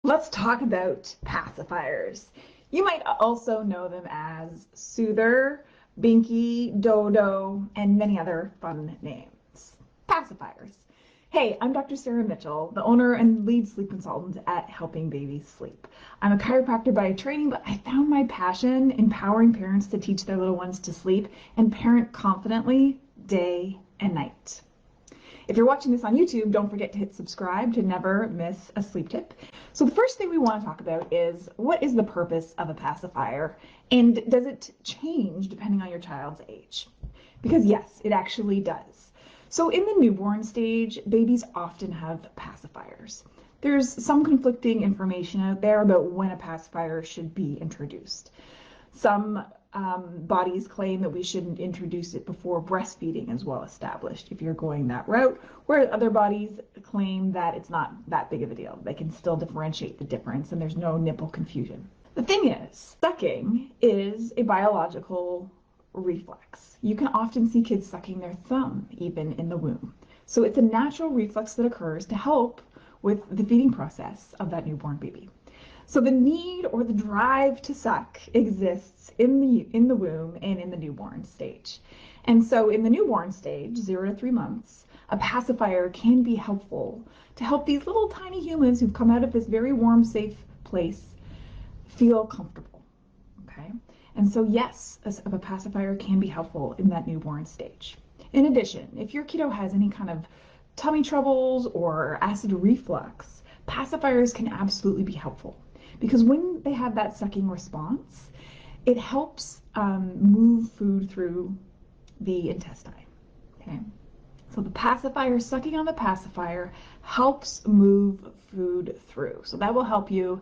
Let's talk about pacifiers. You might also know them as Soother, Binky, Dodo, and many other fun names. Pacifiers. Hey, I'm Dr. Sarah Mitchell, the owner and lead sleep consultant at Helping Babies Sleep. I'm a chiropractor by training, but I found my passion empowering parents to teach their little ones to sleep and parent confidently day and night. If you're watching this on YouTube, don't forget to hit subscribe to never miss a sleep tip. So the first thing we want to talk about is, what is the purpose of a pacifier, and does it change depending on your child's age? Because yes, it actually does. So in the newborn stage, babies often have pacifiers. There's some conflicting information out there about when a pacifier should be introduced. Some bodies claim that we shouldn't introduce it before breastfeeding is well established if you're going that route, whereas other bodies claim that it's not that big of a deal. They can still differentiate the difference and there's no nipple confusion. The thing is, sucking is a biological reflex. You can often see kids sucking their thumb even in the womb. So it's a natural reflex that occurs to help with the feeding process of that newborn baby. So the need or the drive to suck exists in the womb and in the newborn stage. And so in the newborn stage, 0 to 3 months, a pacifier can be helpful to help these little tiny humans who've come out of this very warm, safe place feel comfortable. Okay? And so yes, a pacifier can be helpful in that newborn stage. In addition, if your kiddo has any kind of tummy troubles or acid reflux, pacifiers can absolutely be helpful. Because when they have that sucking response, it helps move food through the intestine. Okay, so the pacifier, sucking on the pacifier, helps move food through. So that will help you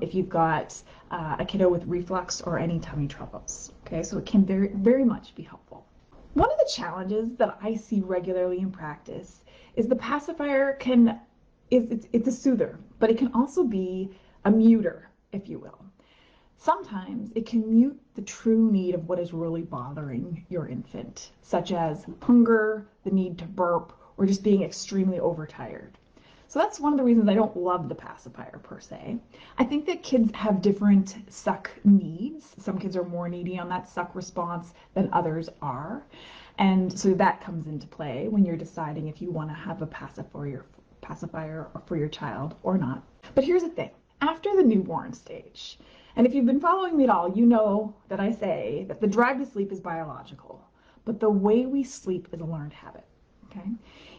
if you've got a kiddo with reflux or any tummy troubles. Okay, so it can very much be helpful. One of the challenges that I see regularly in practice is the pacifier it's a soother, but it can also be a muter, if you will. Sometimes it can mute the true need of what is really bothering your infant, such as hunger, the need to burp, or just being extremely overtired. So that's one of the reasons I don't love the pacifier per se. I think that kids have different suck needs. Some kids are more needy on that suck response than others are. And so that comes into play when you're deciding if you want to have a pacifier for your child or not. But here's the thing. After the newborn stage, and if you've been following me at all, you know that I say that the drive to sleep is biological, but the way we sleep is a learned habit, okay?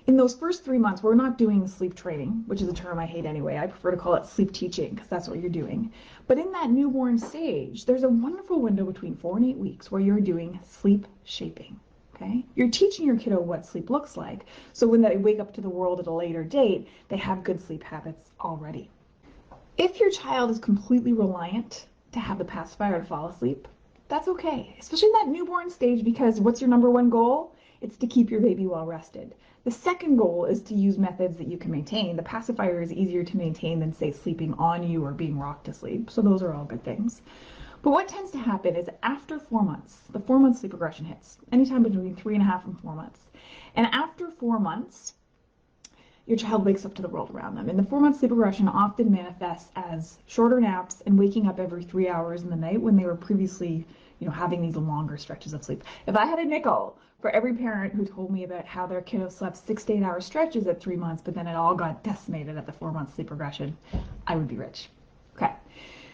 In those first 3 months, we're not doing sleep training, which is a term I hate anyway. I prefer to call it sleep teaching because that's what you're doing. But in that newborn stage, there's a wonderful window between 4 and 8 weeks where you're doing sleep shaping. Okay? You're teaching your kiddo what sleep looks like, so when they wake up to the world at a later date, they have good sleep habits already. If your child is completely reliant to have the pacifier to fall asleep, that's okay, especially in that newborn stage, because what's your number one goal? It's to keep your baby well rested. The second goal is to use methods that you can maintain. The pacifier is easier to maintain than, say, sleeping on you or being rocked to sleep, so those are all good things. But what tends to happen is after 4 months, the 4-month sleep regression hits, anytime between 3.5 and 4 months. And after 4 months, your child wakes up to the world around them. And the 4-month sleep regression often manifests as shorter naps and waking up every 3 hours in the night when they were previously, having these longer stretches of sleep. If I had a nickel for every parent who told me about how their kiddo slept 6 to 8 hour stretches at 3 months, but then it all got decimated at the 4-month sleep regression, I would be rich. Okay.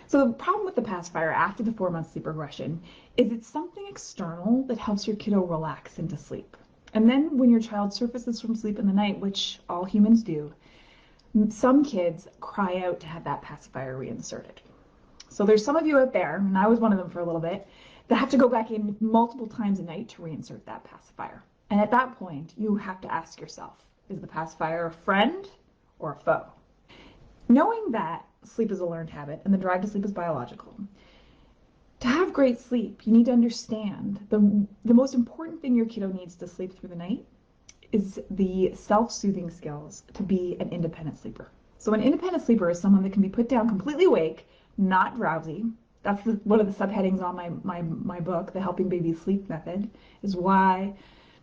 So the problem with the pacifier after the 4-month sleep regression is it's something external that helps your kiddo relax into sleep. And then when your child surfaces from sleep in the night, which all humans do, some kids cry out to have that pacifier reinserted. So there's some of you out there, and I was one of them for a little bit, that have to go back in multiple times a night to reinsert that pacifier. And at that point, you have to ask yourself, is the pacifier a friend or a foe? Knowing that sleep is a learned habit and the drive to sleep is biological, to have great sleep, you need to understand the most important thing your kiddo needs to sleep through the night is the self-soothing skills to be an independent sleeper. So an independent sleeper is someone that can be put down completely awake, not drowsy. That's one of the subheadings on my book, The Helping Babies Sleep Method, is why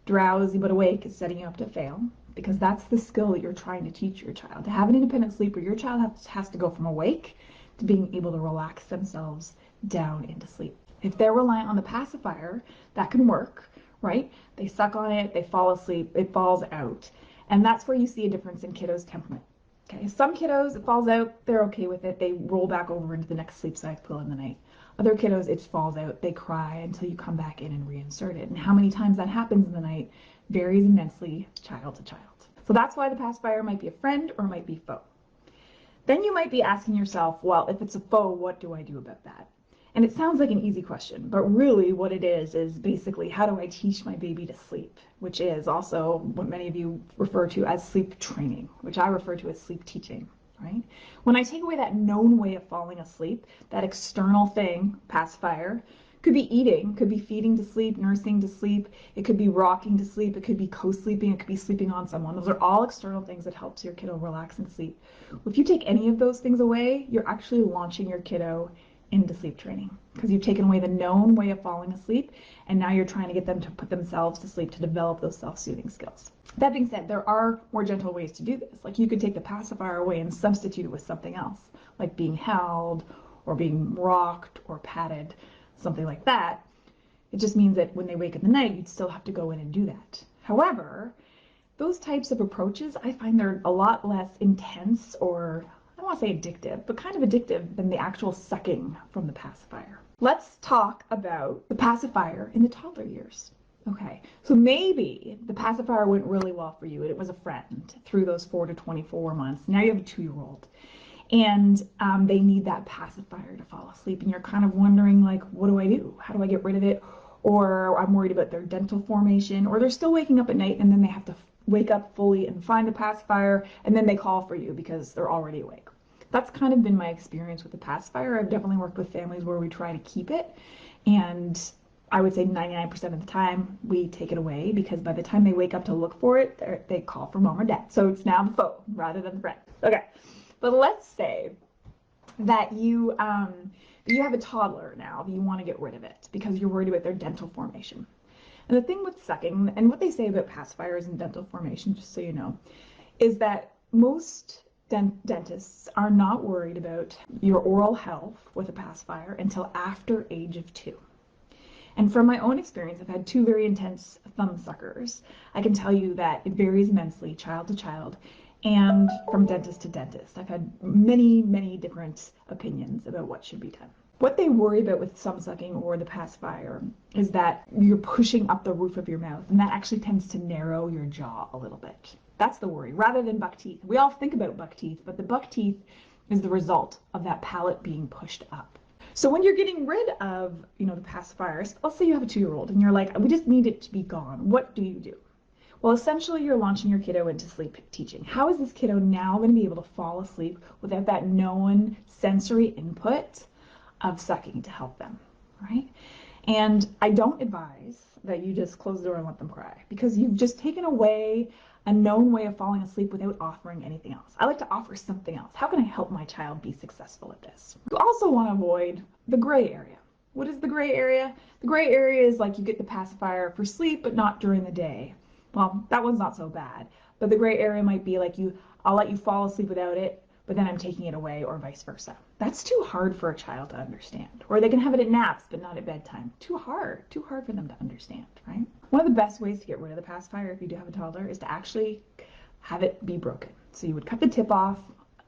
drowsy but awake is setting you up to fail. because that's the skill that you're trying to teach your child. To have an independent sleep where your child has to go from awake to being able to relax themselves down into sleep. If they're reliant on the pacifier, that can work, right? They suck on it, they fall asleep, it falls out. And that's where you see a difference in kiddos' temperament. Okay, some kiddos, it falls out, they're okay with it, they roll back over into the next sleep cycle in the night. Other kiddos, it falls out, they cry until you come back in and reinsert it. And how many times that happens in the night varies immensely child to child. So that's why the pacifier might be a friend or might be foe. Then you might be asking yourself, well, if it's a foe, what do I do about that? And it sounds like an easy question, but really what it is basically, how do I teach my baby to sleep? Which is also what many of you refer to as sleep training, which I refer to as sleep teaching, right? When I take away that known way of falling asleep, that external thing, pacifier, could be eating, could be feeding to sleep, nursing to sleep, it could be rocking to sleep, it could be co-sleeping, it could be sleeping on someone. Those are all external things that helps your kiddo relax and sleep. If you take any of those things away, you're actually launching your kiddo into sleep training, because you've taken away the known way of falling asleep, and now you're trying to get them to put themselves to sleep to develop those self-soothing skills. That being said, there are more gentle ways to do this. Like you could take the pacifier away and substitute it with something else, like being held or being rocked or patted, something like that. It just means that when they wake in the night, you'd still have to go in and do that. However, those types of approaches, I find they're a lot less intense, or I don't want to say addictive, but kind of addictive than the actual sucking from the pacifier. Let's talk about the pacifier in the toddler years. Okay, so maybe the pacifier went really well for you and it was a friend through those 4 to 24 months. Now you have a 2-year-old and they need that pacifier to fall asleep, and you're kind of wondering, like, what do I do? How do I get rid of it? Or I'm worried about their dental formation, or they're still waking up at night and then they have to wake up fully and find the pacifier, and then they call for you because they're already awake. That's kind of been my experience with the pacifier. I've definitely worked with families where we try to keep it, and I would say 99% of the time we take it away, because by the time they wake up to look for it, they call for mom or dad. So it's now the foe rather than the friend. Okay, but let's say that you have a toddler now that you want to get rid of it because you're worried about their dental formation. And the thing with sucking, and what they say about pacifiers and dental formation, just so you know, is that most dentists are not worried about your oral health with a pacifier until after age of 2. And from my own experience, I've had 2 very intense thumb suckers. I can tell you that it varies immensely, child to child, and from dentist to dentist. I've had many, many different opinions about what should be done. What they worry about with thumb sucking or the pacifier is that you're pushing up the roof of your mouth, and that actually tends to narrow your jaw a little bit. That's the worry, rather than buck teeth. We all think about buck teeth, but the buck teeth is the result of that palate being pushed up. So when you're getting rid of, the pacifiers, let's say you have a 2-year-old and you're like, we just need it to be gone. What do you do? Well, essentially you're launching your kiddo into sleep teaching. How is this kiddo now going to be able to fall asleep without that known sensory input of sucking to help them, right? And I don't advise that you just close the door and let them cry, because you've just taken away a known way of falling asleep without offering anything else. I like to offer something else. How can I help my child be successful at this? You also want to avoid the gray area. What is the gray area? The gray area is like you get the pacifier for sleep, but not during the day. Well, that one's not so bad. But the gray area might be like I'll let you fall asleep without it, but then I'm taking it away, or vice versa. That's too hard for a child to understand. Or they can have it at naps, but not at bedtime. Too hard for them to understand, right? One of the best ways to get rid of the pacifier, if you do have a toddler, is to actually have it be broken. So you would cut the tip off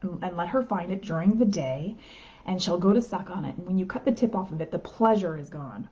and let her find it during the day, and she'll go to suck on it. And when you cut the tip off of it, the pleasure is gone.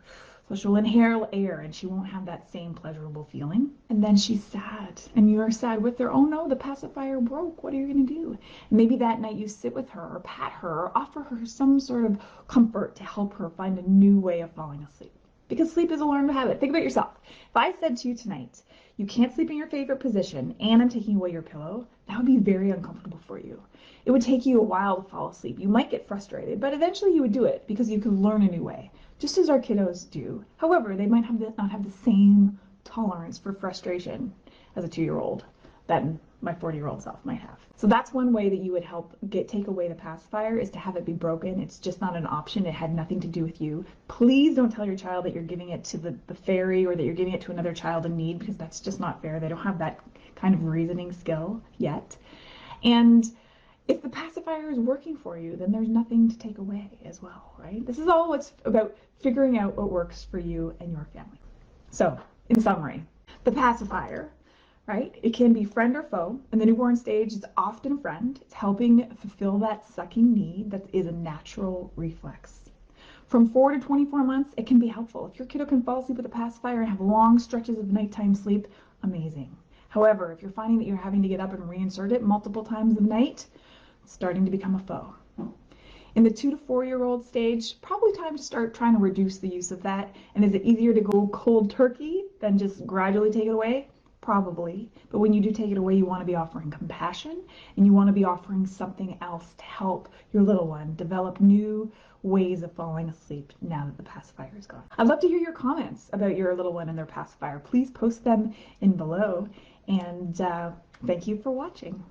So she'll inhale air and she won't have that same pleasurable feeling. And then she's sad, and you're sad with her. Oh no, the pacifier broke. What are you going to do? And maybe that night you sit with her or pat her or offer her some sort of comfort to help her find a new way of falling asleep. Because sleep is a learned habit. Think about yourself. If I said to you tonight, you can't sleep in your favorite position and I'm taking away your pillow, that would be very uncomfortable for you. It would take you a while to fall asleep. You might get frustrated, but eventually you would do it because you could learn a new way, just as our kiddos do. However, they might not have the same tolerance for frustration as a 2-year-old that my 40-year-old self might have. So that's one way that you would help take away the pacifier, is to have it be broken. It's just not an option. It had nothing to do with you. Please don't tell your child that you're giving it to the fairy or that you're giving it to another child in need, because that's just not fair. They don't have that kind of reasoning skill yet. And if the pacifier is working for you, then there's nothing to take away as well, right? This is all what's about figuring out what works for you and your family. So, in summary, the pacifier, right? It can be friend or foe. In the newborn stage, it's often friend. It's helping fulfill that sucking need that is a natural reflex. From 4 to 24 months, it can be helpful. If your kiddo can fall asleep with a pacifier and have long stretches of nighttime sleep, amazing. However, if you're finding that you're having to get up and reinsert it multiple times a night, it's starting to become a foe. In the 2 to 4-year-old stage, probably time to start trying to reduce the use of that. And is it easier to go cold turkey than just gradually take it away? Probably. But when you do take it away, you want to be offering compassion, and you want to be offering something else to help your little one develop new ways of falling asleep now that the pacifier is gone. I'd love to hear your comments about your little one and their pacifier. Please post them in below, and thank you for watching.